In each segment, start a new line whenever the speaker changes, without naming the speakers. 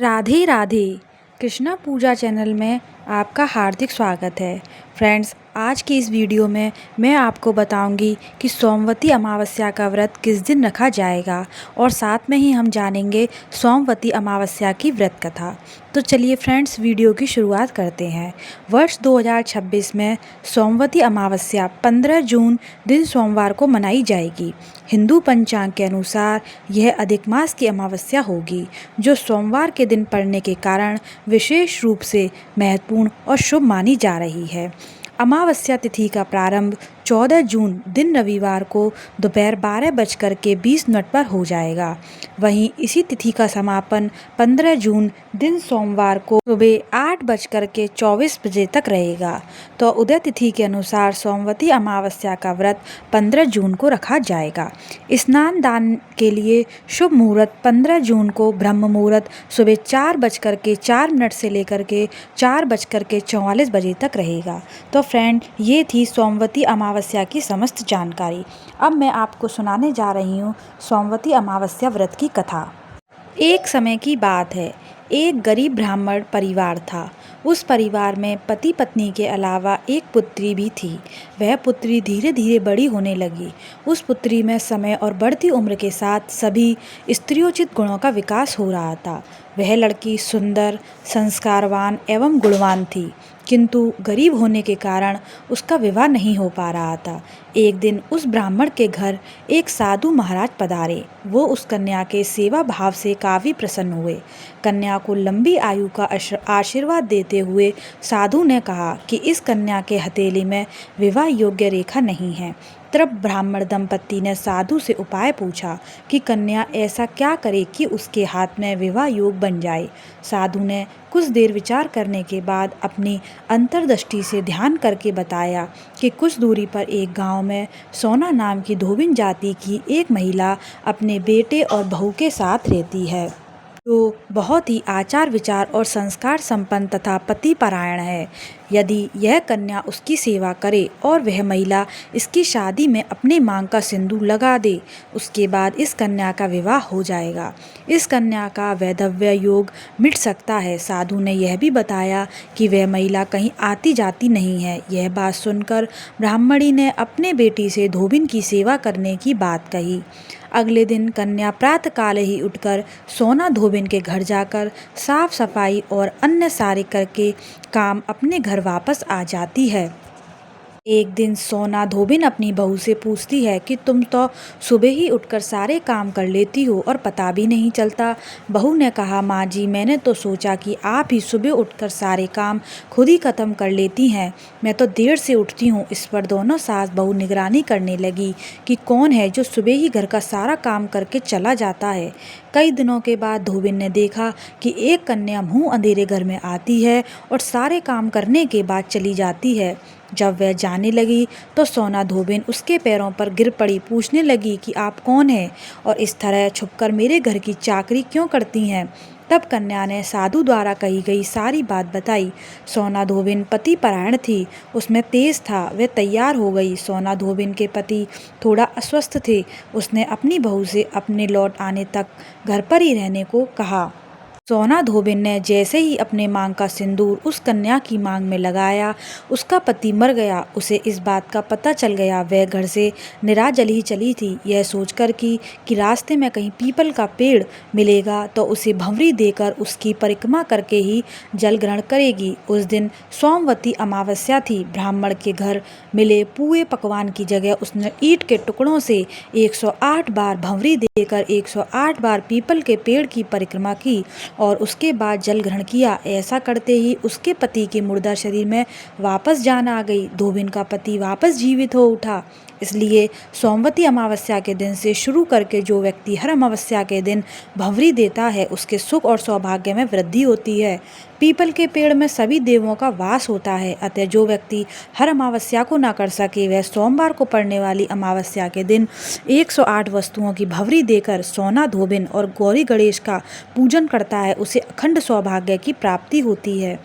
राधे राधे। कृष्णा पूजा channel में आपका हार्दिक स्वागत है। फ्रेंड्स, आज की इस वीडियो में मैं आपको बताऊंगी कि सोमवती अमावस्या का व्रत किस दिन रखा जाएगा और साथ में ही हम जानेंगे सोमवती अमावस्या की व्रत कथा। तो चलिए फ्रेंड्स, वीडियो की शुरुआत करते हैं। वर्ष 2026 में सोमवती अमावस्या 15 जून दिन सोमवार को मनाई जाएगी। हिंदू पंचांग के अनुसार यह अधिक मास की अमावस्या होगी, जो सोमवार के दिन पड़ने के कारण विशेष रूप से महत्वपूर्ण और शुभ मानी जा रही है। अमावस्या तिथि का प्रारंभ 14 जून दिन रविवार को दोपहर 12:20 पर हो जाएगा। वहीं इसी तिथि का समापन 15 जून दिन सोमवार को सुबह 8:24 तक रहेगा। तो उदय तिथि के अनुसार सोमवती अमावस्या का व्रत 15 जून को रखा जाएगा। स्नान दान के लिए शुभ मुहूर्त 15 जून को ब्रह्म मुहूर्त सुबह 4:04 से लेकर के 4:44 तक रहेगा। तो फ्रेंड, ये थी सोमवती अमावस्या की समस्त जानकारी। अब मैं आपको सुनाने जा रही हूँ सोमवती अमावस्या व्रत की कथा। एक समय की बात है, एक गरीब ब्राह्मण परिवार था। उस परिवार में पति पत्नी के अलावा एक पुत्री भी थी। वह पुत्री धीरे धीरे बड़ी होने लगी। उस पुत्री में समय और बढ़ती उम्र के साथ सभी स्त्रियोचित गुणों का विकास हो रहा था। वह लड़की सुंदर, संस्कारवान एवं गुणवान थी, किंतु गरीब होने के कारण उसका विवाह नहीं हो पा रहा था। एक दिन उस ब्राह्मण के घर एक साधु महाराज पधारे। वो उस कन्या के सेवा भाव से काफ़ी प्रसन्न हुए। कन्या को लंबी आयु का आशीर्वाद देते हुए साधु ने कहा कि इस कन्या के हथेली में विवाह योग्य रेखा नहीं है। तब ब्राह्मण दंपत्ति ने साधु से उपाय पूछा कि कन्या ऐसा क्या करे कि उसके हाथ में विवाह योग बन जाए। साधु ने कुछ देर विचार करने के बाद अपनी अंतर्दृष्टि से ध्यान करके बताया कि कुछ दूरी पर एक गांव में सोना नाम की धोबिन जाति की एक महिला अपने बेटे और बहू के साथ रहती है, जो बहुत ही आचार विचार और संस्कार संपन्न तथा पतिपरायण है। यदि यह कन्या उसकी सेवा करे और वह महिला इसकी शादी में अपने मांग का सिंदूर लगा दे, उसके बाद इस कन्या का विवाह हो जाएगा। इस कन्या का वैधव्य योग मिट सकता है। साधु ने यह भी बताया कि वह महिला कहीं आती जाती नहीं है। यह बात सुनकर ब्राह्मणी ने अपने बेटी से धोबिन की सेवा करने की बात कही। अगले दिन कन्या प्रातःकाल ही उठकर सोना धोबिन के घर जाकर साफ सफाई और अन्य सारे करके काम अपने घर वापस आ जाती है। एक दिन सोना धोबिन अपनी बहू से पूछती है कि तुम तो सुबह ही उठकर सारे काम कर लेती हो और पता भी नहीं चलता। बहू ने कहा, माँ जी, मैंने तो सोचा कि आप ही सुबह उठकर सारे काम खुद ही ख़त्म कर लेती हैं। मैं तो देर से उठती हूँ। इस पर दोनों सास बहू निगरानी करने लगी कि कौन है जो सुबह ही घर का सारा काम करके चला जाता है। कई दिनों के बाद धोबिन ने देखा कि एक कन्या मुँह अंधेरे घर में आती है और सारे काम करने के बाद चली जाती है। जब वह जाने लगी तो सोना धोबिन उसके पैरों पर गिर पड़ी। पूछने लगी कि आप कौन हैं और इस तरह छुपकर मेरे घर की चाकरी क्यों करती हैं। तब कन्या ने साधु द्वारा कही गई सारी बात बताई। सोना धोबिन पति परायण थी, उसमें तेज था। वह तैयार हो गई। सोना धोबिन के पति थोड़ा अस्वस्थ थे। उसने अपनी बहू से अपने लौट आने तक घर पर ही रहने को कहा। सोना धोबिन ने जैसे ही अपने मांग का सिंदूर उस कन्या की मांग में लगाया, उसका पति मर गया। उसे इस बात का पता चल गया। वह घर से निराजल ही चली थी, यह सोचकर कि रास्ते में कहीं पीपल का पेड़ मिलेगा तो उसे भंवरी देकर उसकी परिक्रमा करके ही जल ग्रहण करेगी। उस दिन सोमवती अमावस्या थी। ब्राह्मण के घर मिले पुए पकवान की जगह उसने ईंट के टुकड़ों से 108 बार भंवरी देकर 108 बार पीपल के पेड़ की परिक्रमा की और उसके बाद जल ग्रहण किया। ऐसा करते ही उसके पति के मुर्दा शरीर में वापस जान आ गई। धोबिन का पति वापस जीवित हो उठा। इसलिए सोमवती अमावस्या के दिन से शुरू करके जो व्यक्ति हर अमावस्या के दिन भंवरी देता है, उसके सुख और सौभाग्य में वृद्धि होती है। पीपल के पेड़ में सभी देवों का वास होता है। अतः जो व्यक्ति हर अमावस्या को ना कर सके, वह सोमवार को पड़ने वाली अमावस्या के दिन 108 वस्तुओं की भंवरी देकर सोना धोबिन और गौरी गणेश का पूजन करता है, उसे अखंड सौभाग्य की प्राप्ति होती है।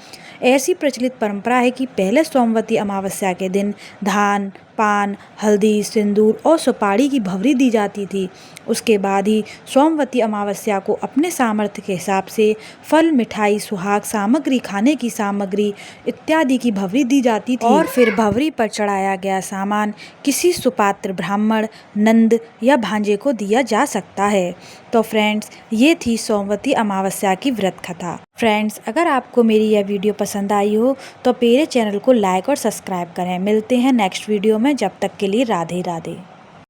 ऐसी प्रचलित परंपरा है कि पहले सोमवती अमावस्या के दिन धान, पान, हल्दी, सिंदूर और सुपारी की भवरी दी जाती थी। उसके बाद ही सोमवती अमावस्या को अपने सामर्थ्य के हिसाब से फल, मिठाई, सुहाग सामग्री, खाने की सामग्री इत्यादि की भवरी दी जाती थी और फिर भवरी पर चढ़ाया गया सामान किसी सुपात्र ब्राह्मण, नंद या भांजे को दिया जा सकता है। तो फ्रेंड्स, ये थी सोमवती अमावस्या की व्रत कथा। फ्रेंड्स, अगर आपको मेरी यह वीडियो पसंद आई हो तो मेरे चैनल को लाइक और सब्सक्राइब करें। मिलते हैं नेक्स्ट वीडियो में, जब तक के लिए राधे राधे।